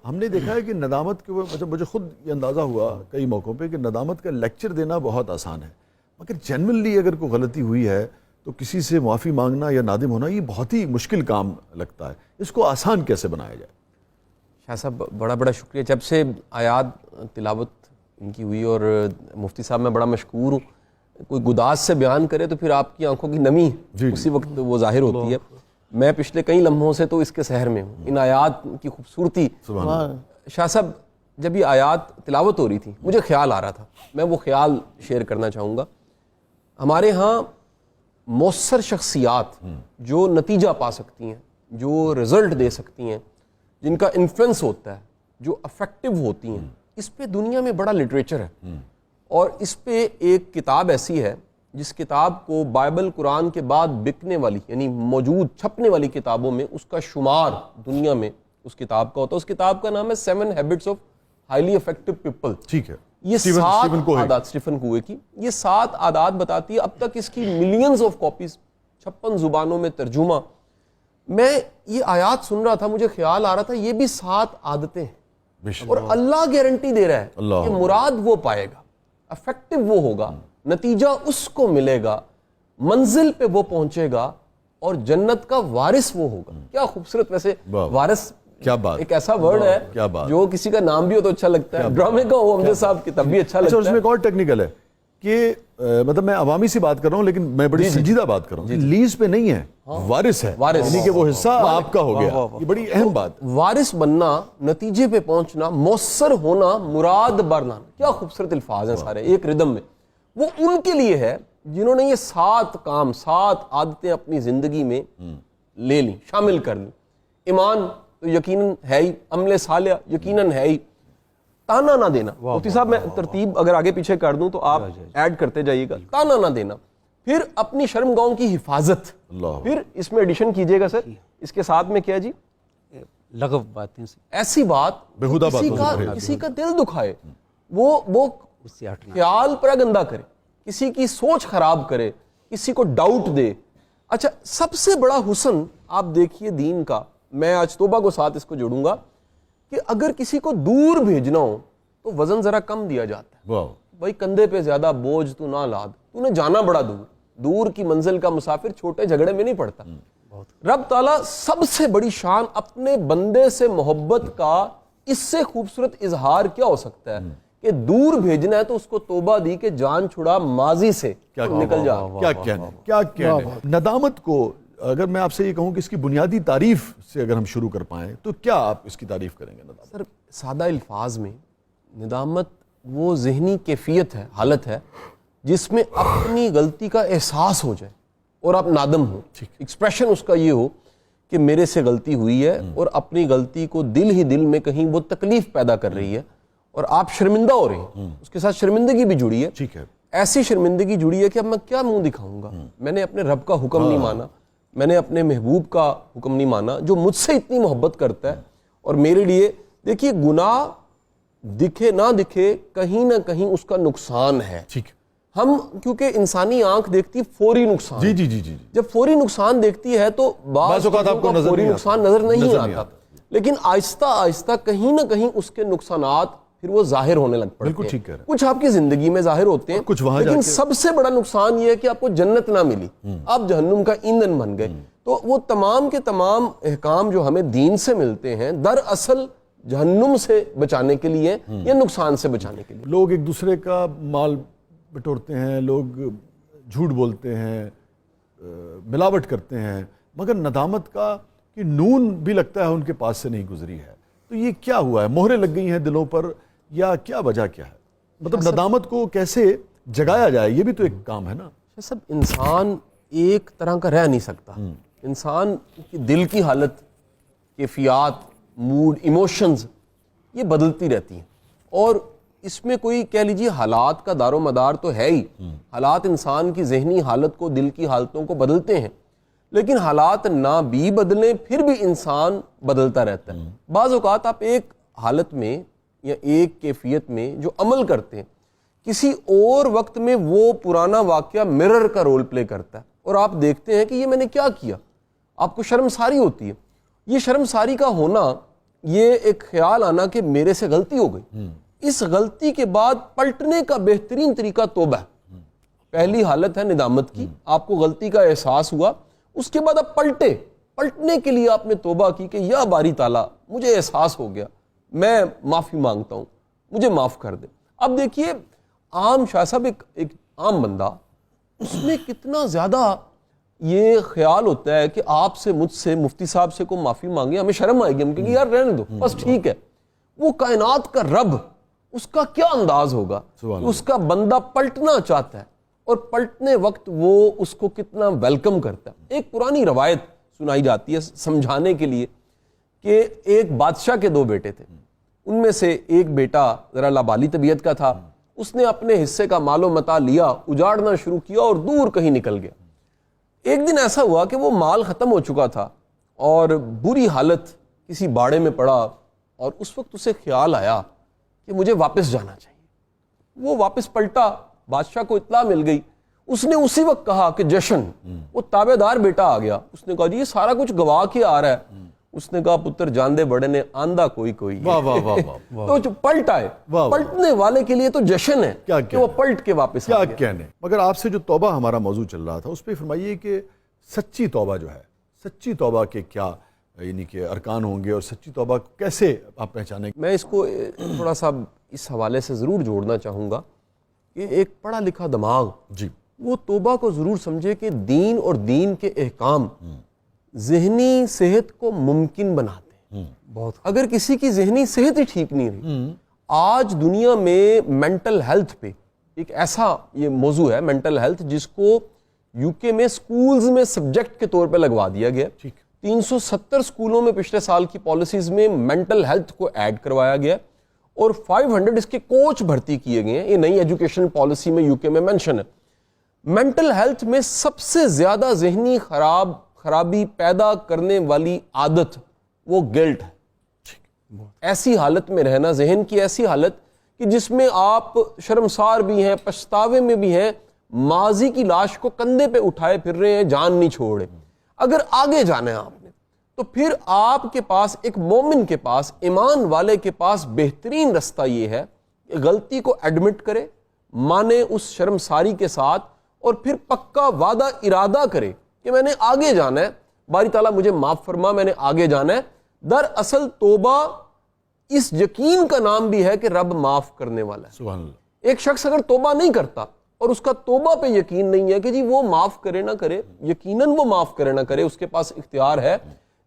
ہم نے دیکھا ہے کہ ندامت کے مطلب مجھے خود یہ اندازہ ہوا کئی موقعوں پہ کہ ندامت کا لیکچر دینا بہت آسان ہے، مگر جینوئنلی اگر کوئی غلطی ہوئی ہے تو کسی سے معافی مانگنا یا نادم ہونا یہ بہت ہی مشکل کام لگتا ہے. اس کو آسان کیسے بنایا جائے؟ شاہ صاحب بڑا بڑا شکریہ. جب سے آیات تلاوت ان کی ہوئی اور مفتی صاحب میں بڑا مشکور ہوں. کوئی گداز سے بیان کرے تو پھر آپ کی آنکھوں کی نمی اسی وقت وہ ظاہر ہوتی ہے. میں پچھلے کئی لمحوں سے تو اس کے سحر میں ہوں. ان آیات کی خوبصورتی، شاہ صاحب جب یہ آیات تلاوت ہو رہی تھی مجھے خیال آ رہا تھا، میں وہ خیال شیئر کرنا چاہوں گا. ہمارے ہاں مؤثر شخصیات جو نتیجہ پا سکتی ہیں، جو رزلٹ دے سکتی ہیں، جن کا انفلوئنس ہوتا ہے، جو افیکٹو ہوتی ہیں، اس پہ دنیا میں بڑا لٹریچر ہے. اور اس پہ ایک کتاب ایسی ہے جس کتاب کو بائبل قرآن کے بعد بکنے والی یعنی موجود چھپنے والی کتابوں میں اس کا شمار دنیا میں اس کتاب کا ہوتا ہے. اس کتاب کا نام ہے 7 Habits of Highly Effective People. ٹھیک ہے. یہ 7 عادات اسٹیفن کوہے کی، یہ 7 عادات بتاتی ہے. اب تک اس کی ملینز آف کاپیز 56 زبانوں میں ترجمہ. میں یہ آیات سن رہا تھا، مجھے خیال آ رہا تھا یہ بھی 7 عادتیں ہیں اور اللہ گارنٹی دے رہا ہے کہ مراد وہ پائے گا، افیکٹو وہ ہوگا، نتیجہ اس کو ملے گا، منزل پہ وہ پہنچے گا اور جنت کا وارث وہ ہوگا. کیا خوبصورت. ویسے وارث کیا بات، ایک ایسا ورڈ ہے جو کسی کا نام بھی ہو تو اچھا لگتا ہے. ڈرامے کا ہو امجد صاحب کی تب بھی اچھا لگتا ہے. اس میں ایک اور ٹیکنیکل ہے کہ مطلب میں عوامی سی بات کر رہا ہوں لیکن میں بڑی سنجیدہ بات کر رہا ہوں. لیز پہ نہیں ہے، وارث ہے، یعنی کہ وہ حصہ آپ کا ہو گیا. یہ بڑی اہم بات. وارث بننا، نتیجے پہ پہنچنا، مؤثر ہونا، مراد برلانا. کیا خوبصورت الفاظ ہیں سارے ایک ردم میں. وہ ان کے لیے ہے جنہوں نے یہ 7 کام، 7 عادتیں اپنی زندگی میں لے لیں، شامل کر لیں. ایمان تو یقیناً ہے ہی، عمل صالح یقیناً ہے ہی. تانا نہ دینا. مفتی صاحب میں ترتیب اگر آگے پیچھے کر دوں تو آپ ایڈ کرتے جائیے گا. تانا نہ دینا، پھر اپنی شرم گاؤں کی حفاظت، پھر اس میں ایڈیشن کیجئے گا سر اس کے ساتھ میں کیا جی، لغو باتیں سے ایسی بات کسی کا دل دکھائے، وہ خیال پر گندہ کرے، کسی کی سوچ خراب کرے، کسی کو ڈاؤٹ دے. اچھا سب سے بڑا حسن آپ دیکھیے دین کا، میں آج توبہ کو ساتھ اس کو جوڑوں گا کہ اگر کسی کو دور بھیجنا ہو تو وزن ذرا کم دیا جاتا ہے. بھائی کندھے پہ زیادہ بوجھ تو نہ لاد، تو نے جانا بڑا دور کی منزل کا مسافر چھوٹے جھگڑے میں نہیں پڑتا. رب تعالیٰ سب سے بڑی شان اپنے بندے سے محبت کا اس سے خوبصورت اظہار کیا ہو سکتا ہے کہ دور بھیجنا ہے تو اس کو توبہ دی کہ جان چھڑا ماضی سے نکل جا. کیا کہنے. ندامت کو اگر میں آپ سے یہ کہوں کہ اس کی بنیادی تعریف سے اگر ہم شروع کر پائیں تو کیا آپ اس کی تعریف کریں گے؟ سر سادہ الفاظ میں ندامت وہ ذہنی کیفیت ہے، حالت ہے جس میں اپنی غلطی کا احساس ہو جائے اور آپ نادم ہو. ایکسپریشن اس کا یہ ہو کہ میرے سے غلطی ہوئی ہے اور اپنی غلطی کو دل ہی دل میں کہیں وہ تکلیف پیدا کر رہی ہے اور آپ شرمندہ ہو رہے ہیں. اس کے ساتھ شرمندگی بھی جڑی ہے. ٹھیک ہے. ایسی شرمندگی جڑی ہے کہ اب میں کیا منہ دکھاؤں گا. میں نے اپنے رب کا حکم نہیں مانا، میں نے اپنے محبوب کا حکم نہیں مانا جو مجھ سے اتنی محبت کرتا ہے. اور میرے لیے دیکھیے گناہ دکھے نہ دکھے کہیں نہ کہیں اس کا نقصان ہے. ٹھیک. ہم کیونکہ انسانی آنکھ دیکھتی فوری نقصان. جی. جب فوری نقصان دیکھتی ہے تو بعض اوقات آپ کو فوری نقصان نظر نہیں آتا، لیکن آہستہ آہستہ کہیں نہ کہیں اس کے نقصانات پھر وہ ظاہر ہونے لگ پڑتے ہیں. کچھ آپ کی زندگی میں ظاہر ہوتے ہیں لیکن سب سے بڑا نقصان یہ ہے کہ آپ کو جنت نہ ملی، آپ جہنم کا ایندھن بن گئے. تو وہ تمام کے تمام احکام جو ہمیں دین سے ملتے ہیں دراصل جہنم سے بچانے کے لیے یا نقصان سے بچانے کے لیے. لوگ ایک دوسرے کا مال بٹورتے ہیں، لوگ جھوٹ بولتے ہیں، ملاوٹ کرتے ہیں، مگر ندامت کا کہ نون بھی لگتا ہے ان کے پاس سے نہیں گزری ہے. تو یہ کیا ہوا ہے؟ مہریں لگ گئی ہیں دلوں پر یا کیا وجہ کیا ہے؟ مطلب ندامت کو کیسے جگایا جائے یہ بھی تو ایک کام ہے نا. سب انسان ایک طرح کا رہ نہیں سکتا. انسان کی دل کی حالت، کیفیات، موڈ، ایموشنز یہ بدلتی رہتی ہیں اور اس میں کوئی کہہ لیجیے حالات کا دار و مدار تو ہے ہی. حالات انسان کی ذہنی حالت کو، دل کی حالتوں کو بدلتے ہیں، لیکن حالات نہ بھی بدلیں پھر بھی انسان بدلتا رہتا ہے. بعض اوقات آپ ایک حالت میں یا ایک کیفیت میں جو عمل کرتے ہیں کسی اور وقت میں وہ پرانا واقعہ مرر کا رول پلے کرتا ہے اور آپ دیکھتے ہیں کہ یہ میں نے کیا کیا. آپ کو شرمساری ہوتی ہے. یہ شرمساری کا ہونا یہ ایک خیال آنا کہ میرے سے غلطی ہو گئی، اس غلطی کے بعد پلٹنے کا بہترین طریقہ توبہ ہے۔ پہلی حالت ہے ندامت کی، آپ کو غلطی کا احساس ہوا، اس کے بعد آپ پلٹنے کے لیے آپ نے توبہ کی کہ یا باری تعالیٰ مجھے احساس ہو گیا، میں معافی مانگتا ہوں، مجھے معاف کر دے۔ اب دیکھیے عام شاہ صاحب، ایک عام بندہ، اس میں کتنا زیادہ یہ خیال ہوتا ہے کہ آپ سے، مجھ سے، مفتی صاحب سے کو معافی مانگے، ہمیں شرم آئے گی، ہم کہیں گے یار رہنے دو بس ٹھیک ہے۔ وہ کائنات کا رب، اس کا کیا انداز ہوگا کہ اس کا بندہ پلٹنا چاہتا ہے اور پلٹنے وقت وہ اس کو کتنا ویلکم کرتا ہے۔ ایک پرانی روایت سنائی جاتی ہے سمجھانے کے لیے کہ ایک بادشاہ کے 2 بیٹے تھے، ان میں سے ایک بیٹا ذرا لابالی طبیعت کا تھا، اس نے اپنے حصے کا مال و متاع لیا، اجاڑنا شروع کیا اور دور کہیں نکل گیا۔ ایک دن ایسا ہوا کہ وہ مال ختم ہو چکا تھا اور بری حالت کسی باڑے میں پڑا، اور اس وقت اسے خیال آیا کہ مجھے واپس جانا چاہیے۔ وہ واپس پلٹا، بادشاہ کو اطلاع مل گئی، اس نے اسی وقت کہا کہ جشن، وہ تابع دار بیٹا آ گیا، اس نے کہا جی یہ سارا کچھ گواہ کے آ رہا ہے۔ اس نے کہا پتر جان دے بڑے نے آندھا کوئی کوئی، تو جو پلٹ آئے، پلٹنے والے کے لیے تو جشن ہے کہ وہ پلٹ کے واپس کیا کہنے۔ مگر آپ سے جو توبہ ہمارا موضوع چل رہا تھا، اس پہ فرمائیے کہ سچی توبہ جو ہے، سچی توبہ کے کیا یعنی کہ ارکان ہوں گے، اور سچی توبہ کیسے آپ پہچانیں گے؟ میں اس کو تھوڑا سا اس حوالے سے ضرور جوڑنا چاہوں گا کہ ایک پڑھا لکھا دماغ جی وہ توبہ کو ضرور سمجھے کہ دین اور دین کے احکام ذہنی صحت کو ممکن بناتے ہیں۔ بہت اگر کسی کی ذہنی صحت ہی ٹھیک نہیں رہی، آج دنیا میں مینٹل ہیلتھ پہ ایک ایسا یہ موضوع ہے مینٹل ہیلتھ، جس کو یو کے میں سکولز میں سبجیکٹ کے طور پہ لگوا دیا گیا۔ 370 سکولوں میں پچھلے سال کی پالیسیز میں مینٹل ہیلتھ کو ایڈ کروایا گیا، اور 500 اس کے کوچ بھرتی کیے گئے ہیں۔ یہ نئی ایجوکیشن پالیسی میں یو کے میں مینشن ہے۔ مینٹل ہیلتھ میں سب سے زیادہ ذہنی خرابی پیدا کرنے والی عادت وہ گلٹ ہے۔ ایسی حالت میں رہنا، ذہن کی ایسی حالت کہ جس میں آپ شرمسار بھی ہیں، پچھتاوے میں بھی ہیں، ماضی کی لاش کو کندھے پہ اٹھائے پھر رہے ہیں، جان نہیں چھوڑے۔ اگر آگے جانا ہے آپ نے تو پھر آپ کے پاس، ایک مومن کے پاس، ایمان والے کے پاس بہترین رستہ یہ ہے کہ غلطی کو ایڈمٹ کرے، مانے اس شرمساری کے ساتھ، اور پھر پکا وعدہ ارادہ کرے کہ میں نے آگے جانا ہے، باری تعالیٰ مجھے معاف فرما، میں نے آگے جانا ہے۔ دراصل توبہ اس یقین کا نام بھی ہے کہ رب معاف کرنے والا ہے۔ سبحان اللہ۔ ایک شخص اگر توبہ نہیں کرتا اور اس کا توبہ پہ یقین نہیں ہے کہ جی وہ معاف کرے نہ کرے، یقیناً وہ معاف کرے نہ کرے، اس کے پاس اختیار ہے،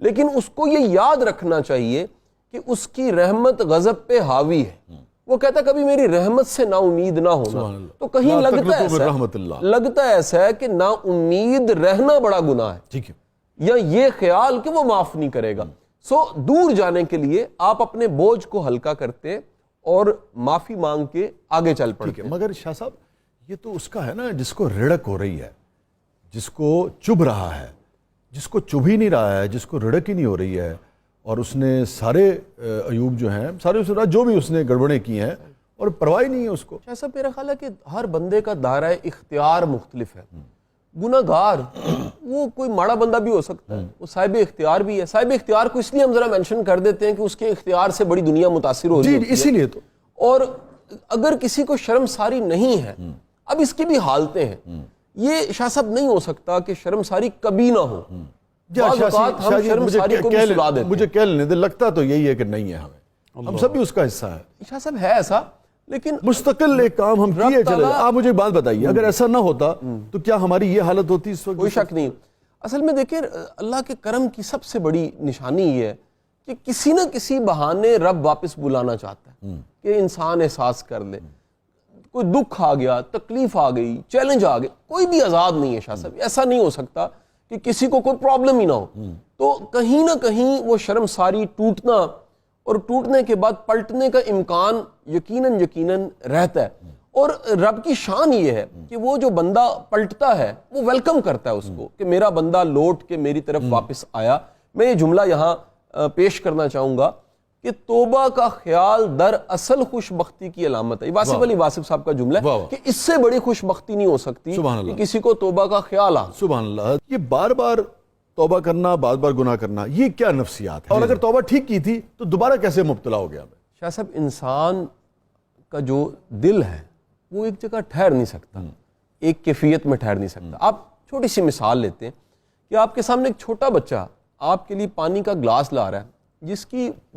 لیکن اس کو یہ یاد رکھنا چاہیے کہ اس کی رحمت غضب پہ حاوی ہے۔ وہ کہتا کبھی میری رحمت سے نا امید نہ ہونا، تو کہیں لگتا ایسا ہے کہ نا امید رہنا بڑا گناہ ہے، ٹھیک ہے، یا یہ خیال کہ وہ معاف نہیں کرے گا۔ سو دور جانے کے لیے آپ اپنے بوجھ کو ہلکا کرتے اور معافی مانگ کے آگے چل پڑتے۔ مگر شاہ صاحب یہ تو اس کا ہے نا جس کو رڑک ہو رہی ہے، جس کو چبھ رہا ہے، جس کو چبھ ہی نہیں رہا ہے، جس کو رڑک ہی نہیں ہو رہی ہے، اور اس نے سارے عیوب جو ہیں، سارے جو بھی اس نے گڑبڑیں کی ہیں، اور پرواہ نہیں ہے اس کو۔ شاہ صاحب میرا خیال ہے کہ ہر بندے کا دائرہ اختیار مختلف ہے۔ گناہگار وہ کوئی ماڑا بندہ بھی ہو سکتا ہے، وہ صاحب اختیار بھی ہے۔ صاحب اختیار کو اس لیے ہم ذرا مینشن کر دیتے ہیں کہ اس کے اختیار سے بڑی دنیا متاثر ہو رہی ہے، اسی لیے تو۔ اور اگر کسی کو شرمساری نہیں ہے، اب اس کی بھی حالتیں ہیں، یہ شاہ صاحب نہیں ہو سکتا کہ شرمساری کبھی نہ ہو۔ بعض اوقات ہم شرمساری کو بھی سلا دیتے ہیں۔ مجھے کہہ لینے دے، لگتا تو یہی ہے کہ نہیں ہے، ہم سب بھی اس کا حصہ ہے۔ شاہ صاحب ہے ایسا، لیکن مستقل ایک کام ہم کیے چلے۔ آپ مجھے ایک بات بتائیے، اگر ایسا نہ ہوتا تو کیا ہماری یہ حالت ہوتی اس وقت؟ کوئی شک نہیں۔ اصل میں دیکھیں اللہ کے کرم کی سب سے بڑی نشانی یہ ہے کہ کسی نہ کسی بہانے رب واپس بلانا چاہتا ہے کہ انسان احساس کر لے۔ کوئی دکھ آ گیا، تکلیف آ گئی، چیلنج آ گئے، کوئی بھی آزاد نہیں ہے شاہ صاحب۔ ایسا نہیں ہو سکتا کہ کسی کو کوئی پرابلم ہی نہ ہو۔ تو کہیں نہ کہیں وہ شرمساری ٹوٹنا اور ٹوٹنے کے بعد پلٹنے کا امکان یقیناً رہتا ہے۔ اور رب کی شان یہ ہے کہ وہ جو بندہ پلٹتا ہے وہ ویلکم کرتا ہے اس کو کہ میرا بندہ لوٹ کے میری طرف واپس آیا۔ میں یہ جملہ یہاں پیش کرنا چاہوں گا کہ توبہ کا خیال در اصل خوش بختی کی علامت ہے۔ واصف علی واصف صاحب کا جملہ ہے کہ اس سے بڑی خوش بختی نہیں ہو سکتی کہ کسی کو توبہ کا خیال آ۔ سبحان اللہ۔ یہ بار بار توبہ کرنا بار بار گناہ کرنا یہ کیا نفسیات ہے, اور اگر توبہ ٹھیک کی تھی تو دوبارہ کیسے مبتلا ہو گیا؟ شاہ صاحب انسان کا جو دل ہے وہ ایک جگہ ٹھہر نہیں سکتا, ایک کیفیت میں ٹھہر نہیں سکتا. آپ چھوٹی سی مثال لیتے ہیں کہ آپ کے سامنے ایک چھوٹا بچہ آپ کے لیے پانی کا گلاس لا رہا ہے,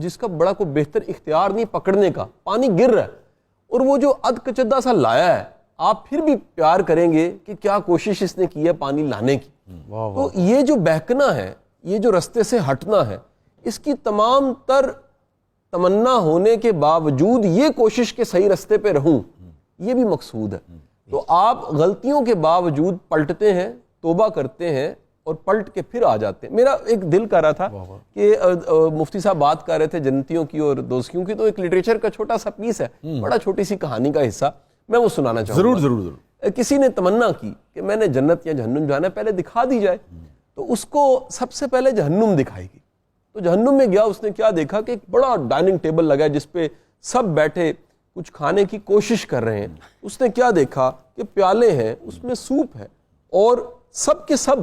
جس کا بڑا کوئی بہتر اختیار نہیں پکڑنے کا, پانی گر رہا ہے, اور وہ جو اد کچدہ سا لایا ہے آپ پھر بھی پیار کریں گے کہ کیا کوشش اس نے کی ہے پانی لانے کی. تو یہ جو بہکنا ہے, یہ جو رستے سے ہٹنا ہے, اس کی تمام تر تمنا ہونے کے باوجود یہ کوشش کہ صحیح رستے پہ رہوں, یہ بھی مقصود ہے. تو آپ غلطیوں کے باوجود پلٹتے ہیں, توبہ کرتے ہیں اور پلٹ کے پھر آ جاتے ہیں. میرا ایک دل کر رہا تھا کہ مفتی صاحب بات کر رہے تھے جنتیوں کی اور دوزخیوں کی, تو ایک لٹریچر کا چھوٹا سا پیس ہے, بڑا چھوٹی سی کہانی کا حصہ, میں وہ سنانا چاہوں گا. ضرور. کسی نے تمنا کی کہ میں نے جنت یا جہنم جانا ہے, پہلے دکھا دی جائے. تو اس کو سب سے پہلے جہنم دکھائی گئی. تو جہنم میں گیا, اس نے کیا دیکھا کہ ایک بڑا ڈائننگ ٹیبل لگا ہے جس پہ سب بیٹھے کچھ کھانے کی کوشش کر رہے ہیں. اس نے کیا دیکھا کہ پیالے ہیں, اس میں سوپ ہے, اور سب کے سب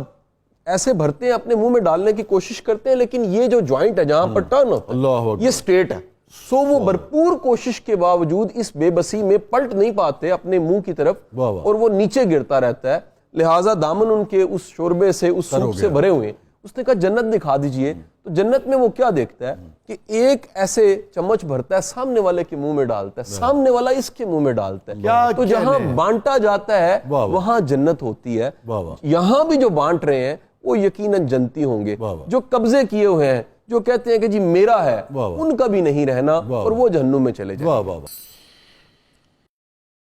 ایسے بھرتے ہیں, اپنے منہ میں ڈالنے کی کوشش کرتے ہیں, لیکن یہ جو جوائنٹ ہے جہاں پر ٹرن ہوتا ہے یہ سٹریٹ ہے. سو وہ بھرپور کوشش کے باوجود اس بے بسی میں پلٹ نہیں پاتے اپنے منہ کی طرف, اور وہ نیچے گرتا رہتا ہے. لہٰذا دامن ان کے اس شوربے سے, اس سوپ سے بھرے ہوئے ہیں. اس نے کہا جنت دکھا دیجئے. تو جنت میں وہ کیا دیکھتا ہے کہ ایک ایسے چمچ بھرتا ہے, سامنے والے کے منہ میں ڈالتا ہے, سامنے والا اس کے منہ میں ڈالتا ہے. تو جہاں بانٹا جاتا ہے وہاں جنت ہوتی ہے. یہاں بھی جو بانٹ رہے ہیں وہ یقیناً جنتی ہوں گے. جو قبضے کیے ہوئے ہیں, جو کہتے ہیں کہ جی میرا ہے, ان کا بھی نہیں رہنا, اور وہ جہنم میں چلے جائیں.